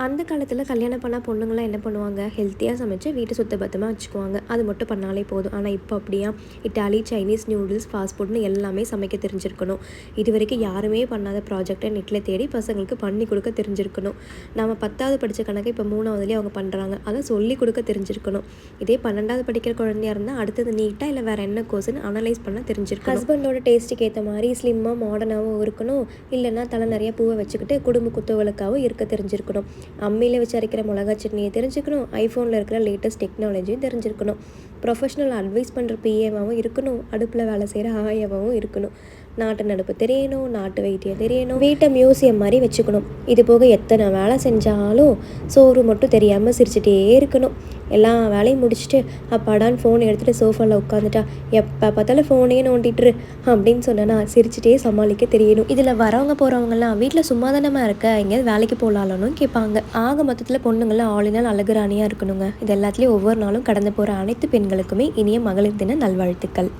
அந்த காலத்தில் கல்யாணம் பண்ண பொண்ணுங்களாம் என்ன பண்ணுவாங்க, ஹெல்த்தியாக சமைச்சு வீட்டை சுத்தபத்தமாக வச்சுக்குவாங்க. அது மட்டும் பண்ணாலே போதும். ஆனால் இப்போ அப்படியா? இட்டாலி, சைனீஸ், நியூடில்ஸ், ஃபாஸ்ட் ஃபுட்னு எல்லாமே சமைக்க தெரிஞ்சிருக்கணும். இது வரைக்கும் யாருமே பண்ணாத ப்ராஜெக்டை நெட்டில் தேடி பசங்களுக்கு பண்ணி கொடுக்க தெரிஞ்சிருக்கணும். நம்ம 10வது படித்த கணக்கு இப்போ 3வதுலேயே அவங்க பண்ணுறாங்க. அதை சொல்லி கொடுக்க தெரிஞ்சிருக்கணும். இதே 12வது படிக்கிற குழந்தையாக இருந்தால் அடுத்தது நீட்டாக இல்லை வேறு என்ன கோர்ஸ்னு அனலைஸ் பண்ண தெரிஞ்சிருக்கணும். ஹஸ்பண்டோட டேஸ்ட்டுக்கு ஏற்ற மாதிரி ஸ்லிம்மாக மாடர்னாகவும் இருக்கணும். இல்லைன்னா தலை நிறைய பூவை வச்சுக்கிட்டு குடும்ப குத்துவலுக்காகவும் இருக்க தெரிஞ்சிருக்கணும். அம்மியில் வச்சு அரைக்கிற மிளகா சட்னியை தெரிஞ்சுக்கணும். ஐஃபோனில் இருக்கிற லேட்டஸ்ட் டெக்னாலஜியும் தெரிஞ்சிருக்கணும். ப்ரொஃபஷனல் அட்வைஸ் பண்ணுற பிஏவாகவும் இருக்கணும். அடுப்பில் வேலை செய்கிற ஆயாவாகவும் இருக்கணும். நாட்டு நடப்பு தெரியணும். நாட்டு வைத்தியம் தெரியணும். வீட்டை மியூசியம் மாதிரி வச்சுக்கணும். இது போக எத்தனை வேலை செஞ்சாலும் சோறு மட்டும் தெரியாமல் சிரிச்சிட்டே இருக்கணும். எல்லா வேலையும் முடிச்சுட்டு அப்பாடான்னு ஃபோன் எடுத்துகிட்டு சோஃபாவில் உட்காந்துட்டா எப்போ பார்த்தாலும் ஃபோனே நோண்டிட்டுரு அப்படின்னு சொன்னேன்னா சிரிச்சிட்டே சமாளிக்க தெரியணும். இதில் வரவங்க போகிறவங்கலாம் வீட்டில் சும்மா தானமாக இருக்க, எங்கேயாவது வேலைக்கு போகலான்னு கேட்பாங்க. ஆக மொத்தத்தில் பொண்ணுங்களாம் ஆளினால் அழகுராணியாக இருக்கணுங்க. இது எல்லாத்துலேயும் ஒவ்வொரு நாளும் கடந்து போகிற அனைத்து பெண்களுக்குமே இனிய மகளிர் தின நல்வாழ்த்துக்கள்.